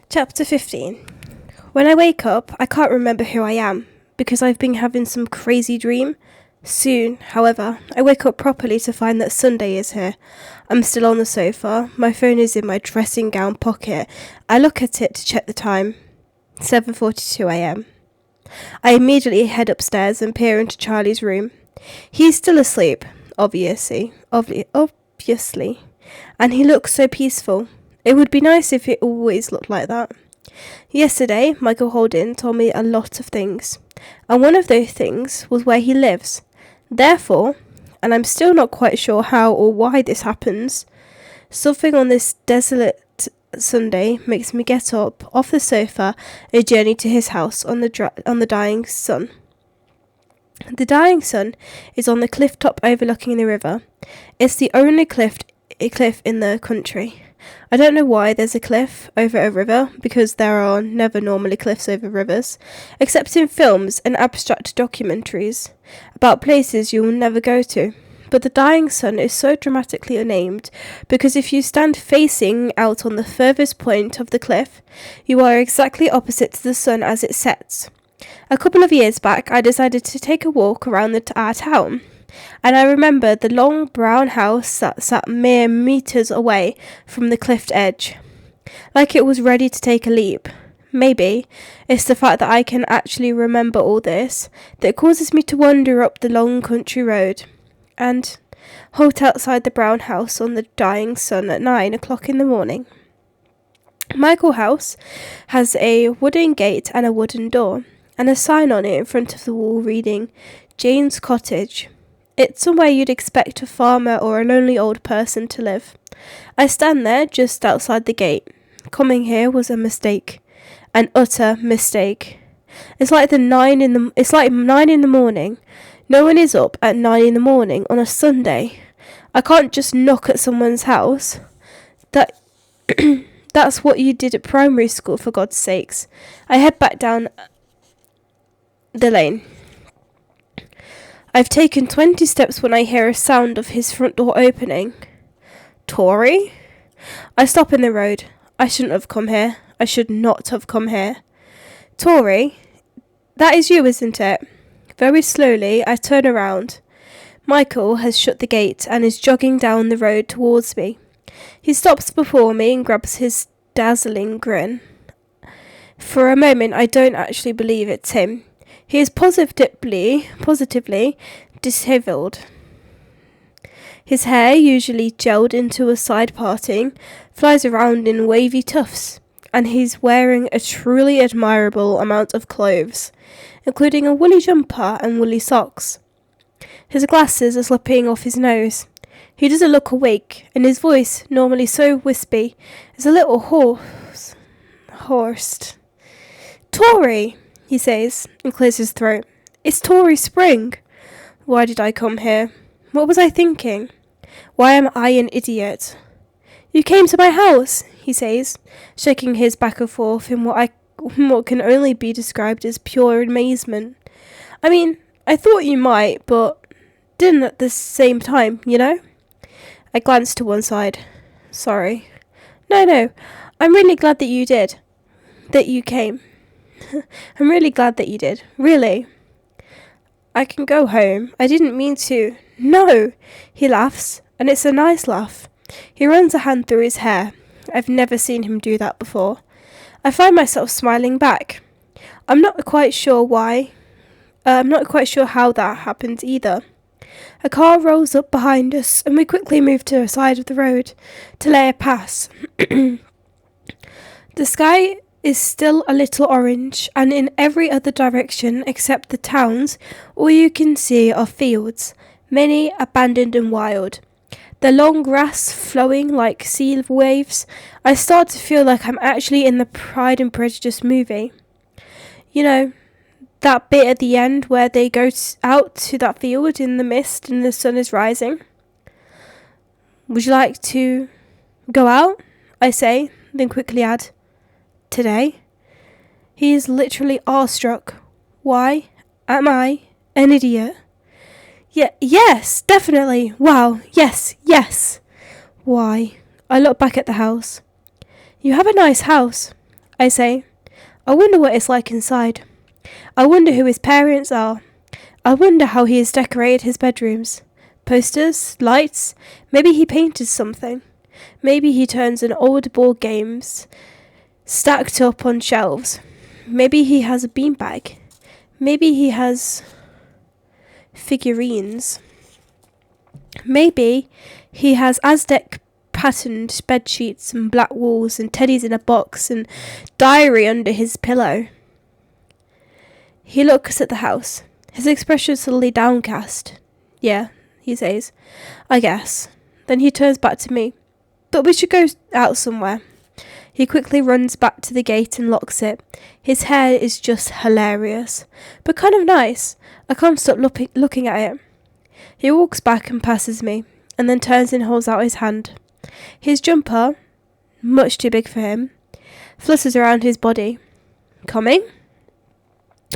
Chapter 15. When I wake up, I can't remember who I am, because I've been having some crazy dream. Soon, however, I wake up properly to find that Sunday is here. I'm still on the sofa, my phone is in my dressing gown pocket. I look at it to check the time. 7:42 a.m. I immediately head upstairs and peer into Charlie's room. He's still asleep, obviously, and he looks so peaceful. It would be nice if it always looked like that. Yesterday, Michael Holden told me a lot of things, and one of those things was where he lives. Therefore, and I'm still not quite sure how or why this happens, something on this desolate Sunday makes me get up off the sofa and journey to his house on the dying sun. The dying sun is on the cliff top overlooking the river. It's the only cliff in the country. I don't know why there's a cliff over a river, because there are never normally cliffs over rivers, except in films and abstract documentaries about places you will never go to. But the dying sun is so dramatically named because if you stand facing out on the furthest point of the cliff, you are exactly opposite to the sun as it sets. A couple of years back, I decided to take a walk around our town, and I remember the long brown house that sat mere meters away from the cliff edge, like it was ready to take a leap. Maybe it's the fact that I can actually remember all this that causes me to wander up the long country road and halt outside the brown house on the dying sun at 9 o'clock in the morning. Michael House has a wooden gate and a wooden door, and a sign on it in front of the wall reading, Jane's Cottage. It's somewhere you'd expect a farmer or a lonely old person to live. I stand there just outside the gate. Coming here was a mistake. An utter mistake. It's like 9 in the morning. No one is up at 9 in the morning on a Sunday. I can't just knock at someone's house. That's what you did at primary school, for God's sakes. I head back down the lane. I've taken 20 steps when I hear a sound of his front door opening. Tory? I stop in the road. I shouldn't have come here. I should not have come here. Tory? That is you, isn't it? Very slowly, I turn around. Michael has shut the gate and is jogging down the road towards me. He stops before me and grabs his dazzling grin. For a moment, I don't actually believe it's him. He is positively dishevelled. His hair, usually gelled into a side parting, flies around in wavy tufts, and he's wearing a truly admirable amount of clothes, including a woolly jumper and woolly socks. His glasses are slipping off his nose. He doesn't look awake, and his voice, normally so wispy, is a little hoarse. Tory, he says, and clears his throat. It's Tory Spring. Why did I come here? What was I thinking? Why am I an idiot? You came to my house, he says, shaking his back and forth in what can only be described as pure amazement. I mean, I thought you might, but didn't at the same time, you know? I glanced to one side. Sorry. No, I'm really glad that you did. That you came. I'm really glad that you did. Really. I can go home. I didn't mean to. No! He laughs, and it's a nice laugh. He runs a hand through his hair. I've never seen him do that before. I find myself smiling back. I'm not quite sure why. I'm not quite sure how that happened either. A car rolls up behind us, and we quickly move to the side of the road to let it pass. The sky is still a little orange, and in every other direction except the towns, all you can see are fields, many abandoned and wild. The long grass flowing like sea waves. I start to feel like I'm actually in the Pride and Prejudice movie. You know, that bit at the end where they go out to that field in the mist and the sun is rising. Would you like to go out? I say, then quickly add, today? He is literally awestruck. Why am I an idiot? Yes, definitely. Wow, yes. Why? I look back at the house. You have a nice house. I say. I wonder what it's like inside. I wonder who his parents are. I wonder how he has decorated his bedrooms. Posters, lights, maybe he painted something. Maybe he turns in old board games stacked up on shelves. Maybe he has a beanbag. Maybe he has figurines. Maybe he has Aztec patterned bed sheets and black walls and teddies in a box and diary under his pillow. He looks at the house, his expression suddenly downcast. Yeah, he says, I guess. Then he turns back to me. But we should go out somewhere. He quickly runs back to the gate and locks it. His hair is just hilarious, but kind of nice. I can't stop looking at it. He walks back and passes me, and then turns and holds out his hand. His jumper, much too big for him, flutters around his body. Coming?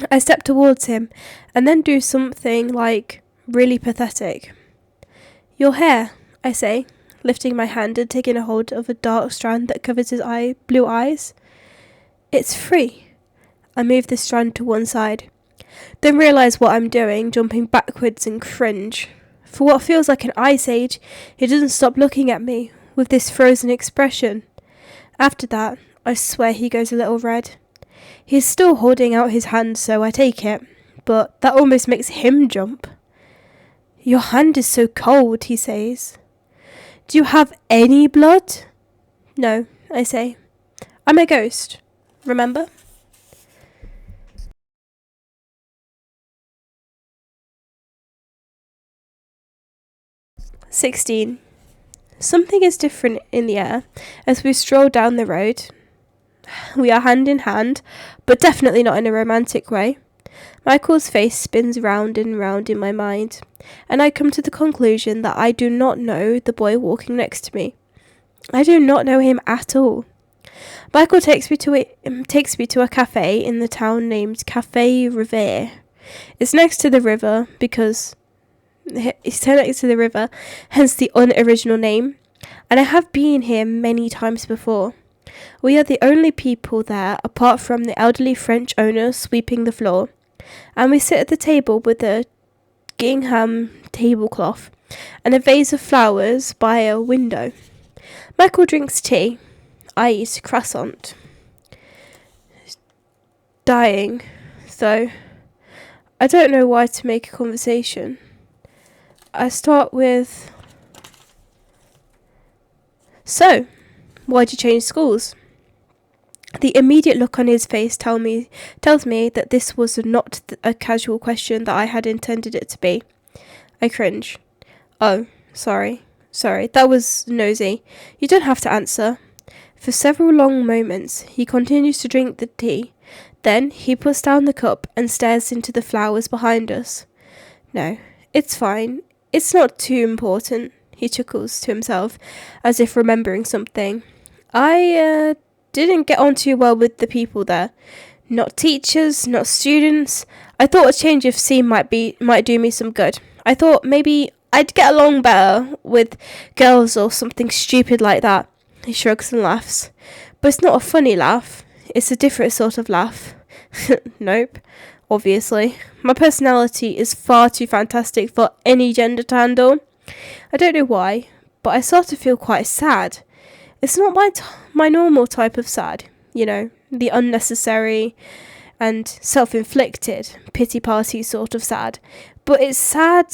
I step towards him, and then do something, really pathetic. Your hair, I say, lifting my hand and taking a hold of a dark strand that covers his blue eyes. It's free. I move the strand to one side, then realise what I'm doing, jumping backwards and cringe. For what feels like an ice age, he doesn't stop looking at me, with this frozen expression. After that, I swear he goes a little red. He's still holding out his hand, so I take it, but that almost makes him jump. Your hand is so cold, he says. Do you have any blood? No, I say. I'm a ghost, remember? "16. Something is different in the air as we stroll down the road. We are hand in hand, but definitely not in a romantic way. Michael's face spins round and round in my mind, and I come to the conclusion that I do not know the boy walking next to me. I do not know him at all. Michael takes me to a cafe in the town named Café Revere. It's next to the river hence the unoriginal name, and I have been here many times before. We are the only people there apart from the elderly French owner sweeping the floor, and we sit at the table with a gingham tablecloth and a vase of flowers by a window. Michael drinks tea. I eat a croissant. Dying, though. I don't know why to make a conversation. I start with, so, why'd you change schools? The immediate look on his face tells me that this was not a casual question that I had intended it to be. I cringe. Oh, sorry, that was nosy. You don't have to answer. For several long moments, he continues to drink the tea. Then he puts down the cup and stares into the flowers behind us. No, it's fine. It's not too important, he chuckles to himself, as if remembering something. I didn't get on too well with the people there. Not teachers, not students. I thought a change of scene might do me some good. I thought maybe I'd get along better with girls or something stupid like that. He shrugs and laughs. But it's not a funny laugh. It's a different sort of laugh. Nope. Obviously. My personality is far too fantastic for any gender to handle. I don't know why, but I sort of feel quite sad. It's not my normal type of sad, the unnecessary and self-inflicted pity party sort of sad. But it's a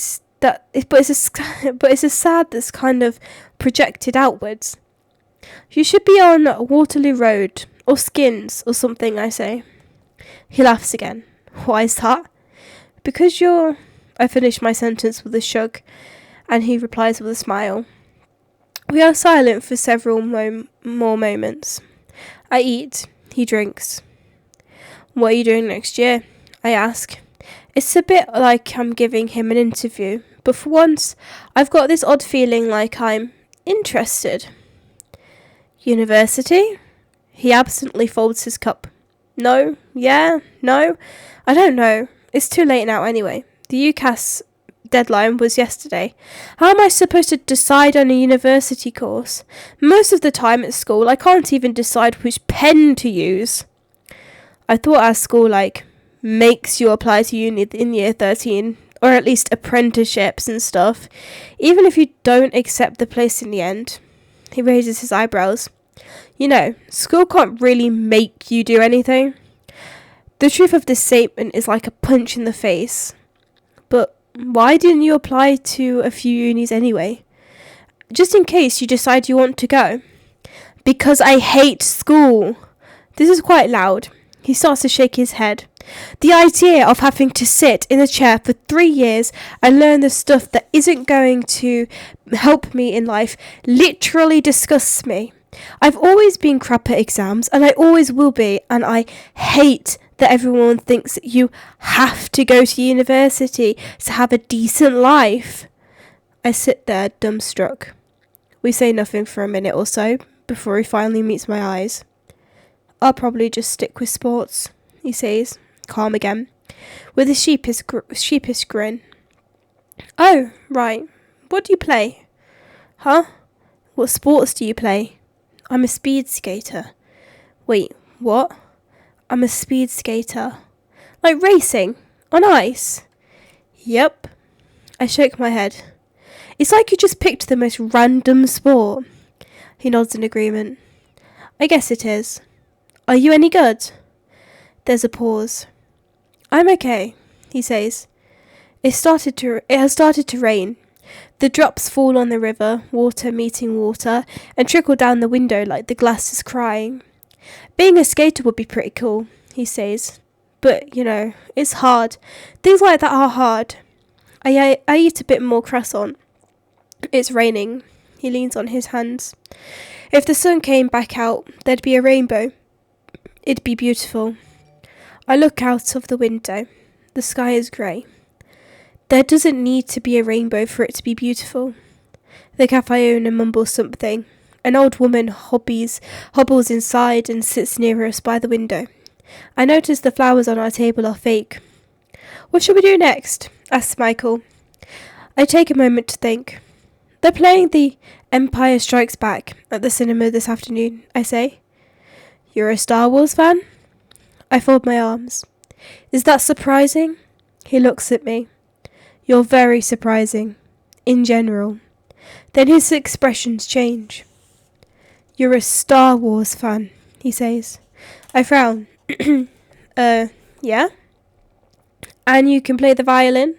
sad that's kind of projected outwards. You should be on Waterloo Road or Skins or something, I say. He laughs again. Why is that? Because you're... I finish my sentence with a shrug, and he replies with a smile. We are silent for several more moments. I eat. He drinks. What are you doing next year? I ask. It's a bit like I'm giving him an interview, but for once, I've got this odd feeling like I'm interested. University? He absently folds his cup. No, yeah, no, I don't know. It's too late now anyway. The deadline was yesterday. How am I supposed to decide on a university course? Most of the time at school, I can't even decide which pen to use. I thought our school, makes you apply to uni in year 13, or at least apprenticeships and stuff, even if you don't accept the place in the end. He raises his eyebrows. You know, school can't really make you do anything. The truth of this statement is like a punch in the face. But why didn't you apply to a few unis anyway? Just in case you decide you want to go. Because I hate school. This is quite loud. He starts to shake his head. The idea of having to sit in a chair for 3 years and learn the stuff that isn't going to help me in life literally disgusts me. I've always been crap at exams, and I always will be, and I hate that everyone thinks that you have to go to university to have a decent life. I sit there dumbstruck. We say nothing for a minute or so before he finally meets my eyes. I'll probably just stick with sports, he says, calm again, with a sheepish grin. Oh, right. What do you play? Huh? What sports do you play? I'm a speed skater. Wait, what? I'm a speed skater. Like racing? On ice? Yep. I shake my head. It's like you just picked the most random sport. He nods in agreement. I guess it is. Are you any good? There's a pause. I'm okay, he says. It has started to rain. The drops fall on the river, water meeting water, and trickle down the window like the glass is crying. Being a skater would be pretty cool, he says. But, it's hard. Things like that are hard. I eat a bit more croissant. It's raining. He leans on his hands. If the sun came back out, there'd be a rainbow. It'd be beautiful. I look out of the window. The sky is grey. There doesn't need to be a rainbow for it to be beautiful. The cafe owner mumbles something. An old woman hobbles inside and sits near us by the window. I notice the flowers on our table are fake. What shall we do next? Asks Michael. I take a moment to think. They're playing The Empire Strikes Back at the cinema this afternoon, I say. You're a Star Wars fan? I fold my arms. Is that surprising? He looks at me. You're very surprising. In general. Then his expressions change. You're a Star Wars fan, he says. I frown. Yeah? And you can play the violin?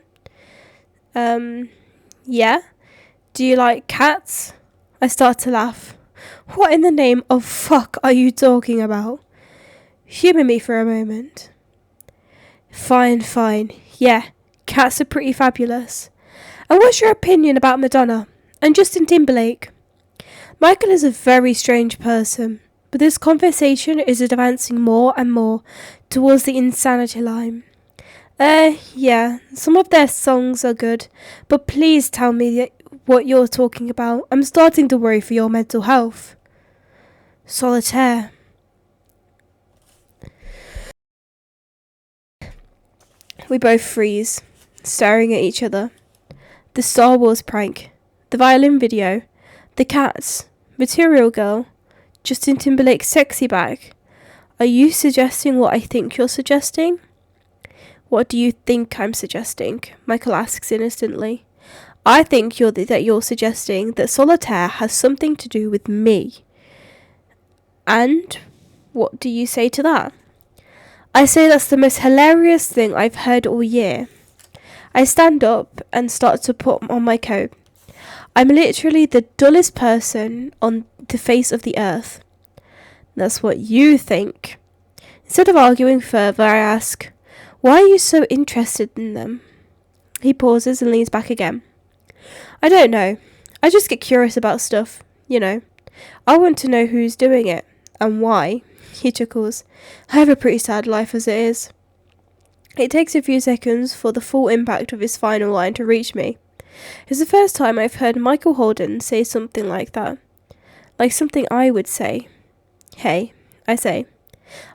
Yeah? Do you like cats? I start to laugh. What in the name of fuck are you talking about? Humour me for a moment. Fine. Yeah, cats are pretty fabulous. And what's your opinion about Madonna and Justin Timberlake? Michael is a very strange person, but this conversation is advancing more and more towards the insanity line. Yeah, some of their songs are good, but please tell me what you're talking about. I'm starting to worry for your mental health. Solitaire. We both freeze, staring at each other. The Star Wars prank, the violin video, the cats, Material Girl, Justin Timberlake's sexy back. Are you suggesting what I think you're suggesting? What do you think I'm suggesting? Michael asks innocently. I think that you're suggesting that Solitaire has something to do with me. And what do you say to that? I say that's the most hilarious thing I've heard all year. I stand up and start to put on my coat. I'm literally the dullest person on the face of the earth. That's what you think. Instead of arguing further, I ask, why are you so interested in them? He pauses and leans back again. I don't know. I just get curious about stuff, I want to know who's doing it, and why. He chuckles. I have a pretty sad life as it is. It takes a few seconds for the full impact of his final line to reach me. It's the first time I've heard Michael Holden say something like that. Like something I would say. Hey, I say.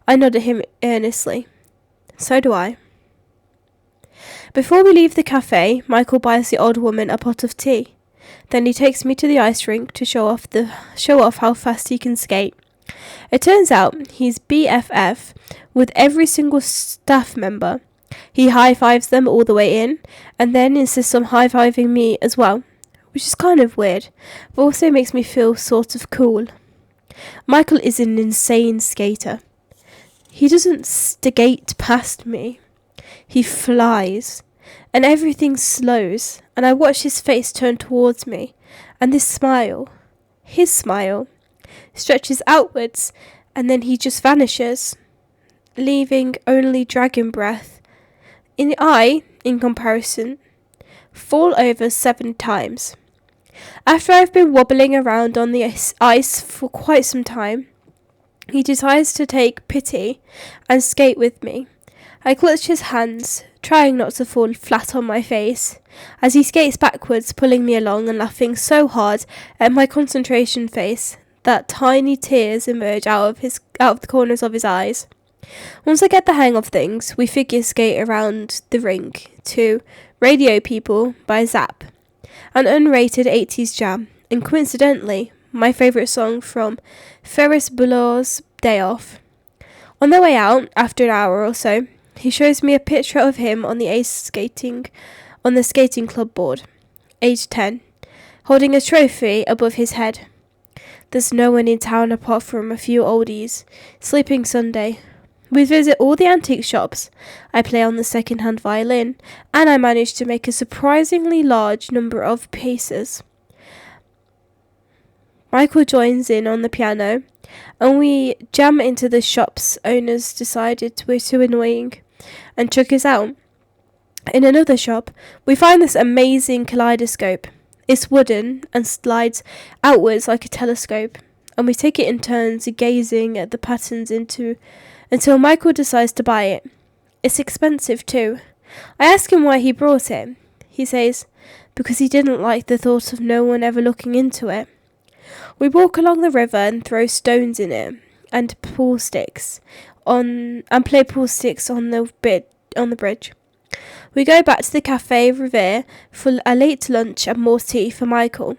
I nod at him earnestly. So do I. Before we leave the cafe, Michael buys the old woman a pot of tea. Then he takes me to the ice rink to show off how fast he can skate. It turns out he's BFF with every single staff member. He high-fives them all the way in, and then insists on high-fiving me as well, which is kind of weird, but also makes me feel sort of cool. Michael is an insane skater. He doesn't skate past me. He flies, and everything slows, and I watch his face turn towards me, and this smile, his smile, stretches outwards, and then he just vanishes, leaving only dragon breath. In comparison, fall over 7 times. After I've been wobbling around on the ice for quite some time, he decides to take pity and skate with me. I clutch his hands, trying not to fall flat on my face, as he skates backwards, pulling me along and laughing so hard at my concentration face that tiny tears emerge out of the corners of his eyes. Once I get the hang of things, we figure skate around the rink to Radio People by Zapp, an unrated 80s jam, and coincidentally, my favourite song from Ferris Bueller's Day Off. On the way out, after an hour or so, he shows me a picture of him on the skating club board, age 10, holding a trophy above his head. There's no one in town apart from a few oldies, sleeping Sunday. We visit all the antique shops, I play on the second-hand violin, and I manage to make a surprisingly large number of pieces. Michael joins in on the piano, and we jam into the shop's owners decided we're too annoying, and chuck us out. In another shop, we find this amazing kaleidoscope. It's wooden and slides outwards like a telescope, and we take it in turns gazing at the patterns until Michael decides to buy it. It's expensive too. I ask him why he brought it. He says, because he didn't like the thought of no one ever looking into it. We walk along the river and throw stones in it, and play pool sticks on the bridge. We go back to the Cafe Revere for a late lunch and more tea for Michael.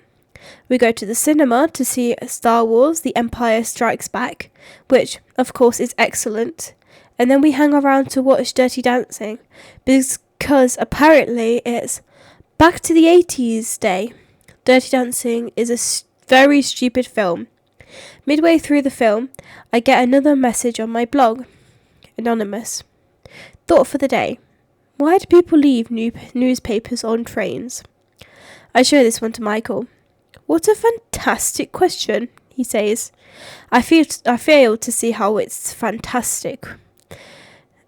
We go to the cinema to see Star Wars The Empire Strikes Back, which, of course, is excellent. And then we hang around to watch Dirty Dancing, because apparently it's back to the 80s day. Dirty Dancing is a very stupid film. Midway through the film, I get another message on my blog. Anonymous. Thought for the day. Why do people leave newspapers on trains? I show this one to Michael. What a fantastic question, he says. I fail to see how it's fantastic.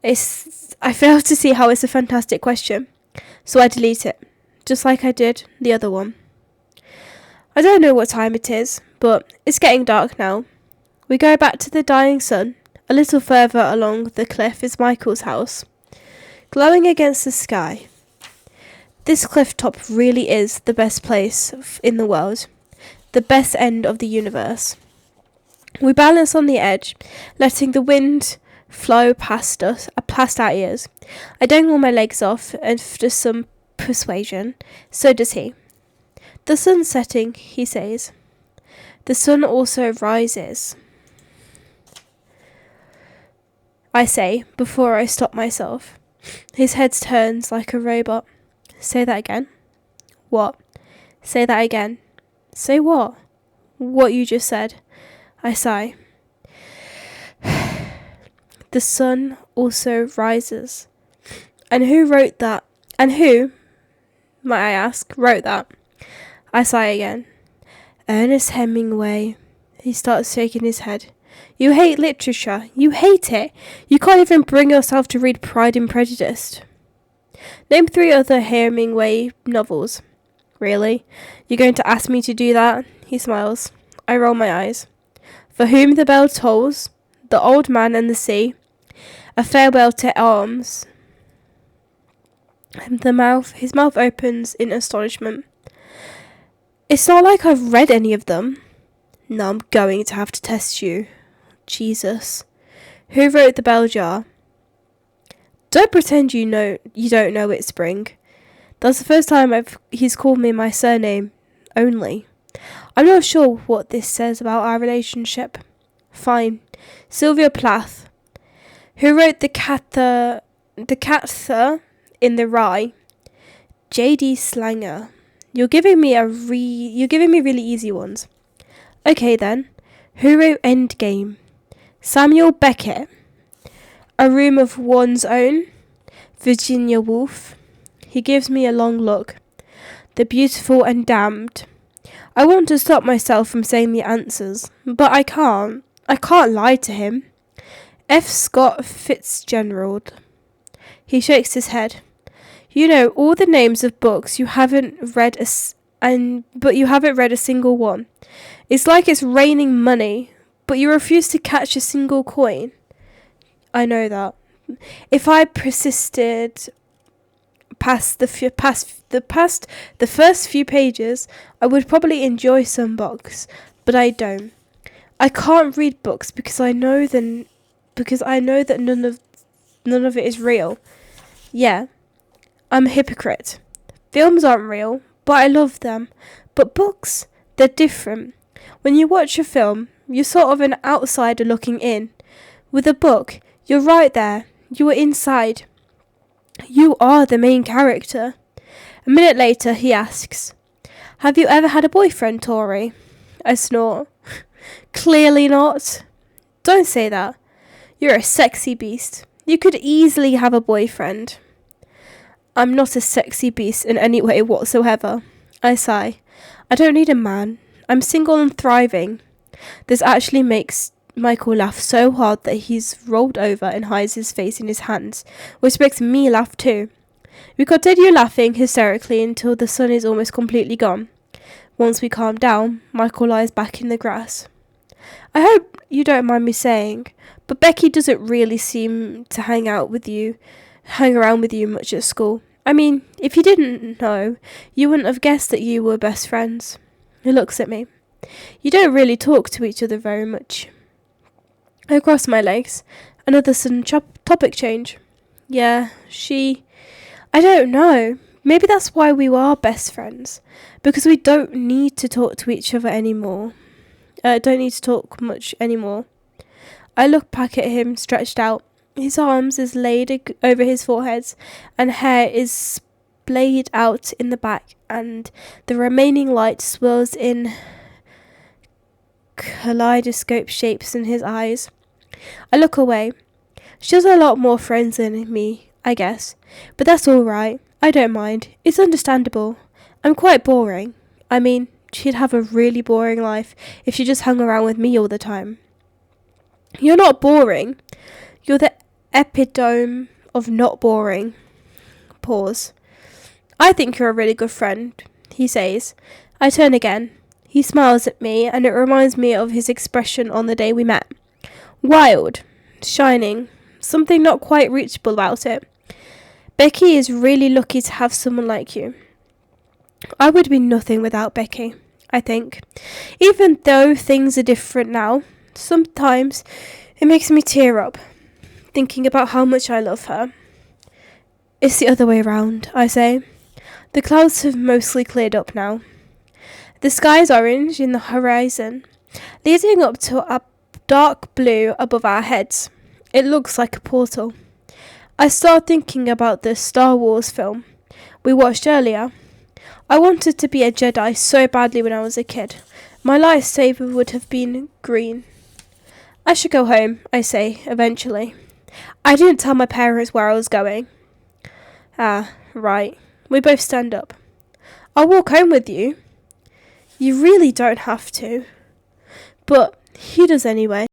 I fail to see how it's a fantastic question, so I delete it, just like I did the other one. I don't know what time it is, but it's getting dark now. We go back to the dying sun. A little further along the cliff is Michael's house, glowing against the sky. This cliff top really is the best place in the world, the best end of the universe. We balance on the edge, letting the wind flow past our ears. I dangle my legs off after some persuasion. So does he. The sun's setting, he says. The sun also rises, I say, before I stop myself. His head turns like a robot. Say that again. What? Say that again. Say what? What you just said. I sigh. The sun also rises. And who wrote that? And who, might I ask, wrote that? I sigh again. Ernest Hemingway. He starts shaking his head. You hate literature. You hate it. You can't even bring yourself to read Pride and Prejudice. Name 3 other Hemingway novels. Really? You're going to ask me to do that? He smiles. I roll my eyes. For Whom the Bell Tolls, The Old Man and the Sea, A Farewell to Arms. His mouth opens in astonishment. It's not like I've read any of them. No, I'm going to have to test you. Jesus. Who wrote The Bell Jar? Don't pretend you don't know it's spring. That's the first time he's called me my surname only. I'm not sure what this says about our relationship. Fine. Sylvia Plath, who wrote the Cather in the Rye. J.D. Slanger. You're giving me really easy ones. Okay then. Who wrote Endgame? Samuel Beckett. A Room of One's Own. Virginia Woolf. He gives me a long look. The Beautiful and Damned. I want to stop myself from saying the answers, but I can't. I can't lie to him. F. Scott Fitzgerald. He shakes his head. You know all the names of books you haven't read but you haven't read a single one. It's like it's raining money, but you refuse to catch a single coin. I know that. If I persisted past the first few pages, I would probably enjoy some books, but I don't. I can't read books because I know that none of it is real. Yeah, I'm a hypocrite. Films aren't real, but I love them. But books, they're different. When you watch a film, you're sort of an outsider looking in. With a book, you're right there. You are inside. You are the main character. A minute later, he asks, Have you ever had a boyfriend, Tori? I snort. Clearly not. Don't say that. You're a sexy beast. You could easily have a boyfriend. I'm not a sexy beast in any way whatsoever. I sigh. I don't need a man. I'm single and thriving. This actually makes Michael laugh so hard that he's rolled over and hides his face in his hands, which makes me laugh too. We continue laughing hysterically until the sun is almost completely gone. Once we calm down, Michael lies back in the grass. I hope you don't mind me saying, but Becky doesn't really seem to hang around with you much at school. I mean, if you didn't know, you wouldn't have guessed that you were best friends. He looks at me. You don't really talk to each other very much. I cross my legs. Another sudden topic change. Yeah, I don't know. Maybe that's why we are best friends. Because we don't need to talk to each other anymore. Don't need to talk much anymore. I look back at him, stretched out. His arms is laid over his forehead, and hair is splayed out in the back, and the remaining light swirls in kaleidoscope shapes in his eyes. I look away. She has a lot more friends than me, I guess. But that's all right. I don't mind. It's understandable. I'm quite boring. I mean, she'd have a really boring life if she just hung around with me all the time. You're not boring. You're the epitome of not boring. Pause. I think you're a really good friend, he says. I turn again. He smiles at me, and it reminds me of his expression on the day we met. Wild. Shining. Something not quite reachable about it. Becky is really lucky to have someone like you. I would be nothing without Becky, I think. Even though things are different now, sometimes it makes me tear up, thinking about how much I love her. It's the other way around, I say. The clouds have mostly cleared up now. The sky is orange in the horizon, leading up to a dark blue above our heads. It looks like a portal. I start thinking about the Star Wars film we watched earlier. I wanted to be a Jedi so badly when I was a kid. My lightsaber would have been green. I should go home, I say, eventually. I didn't tell my parents where I was going. Ah, right. We both stand up. I'll walk home with you. You really don't have to. But he does anyway.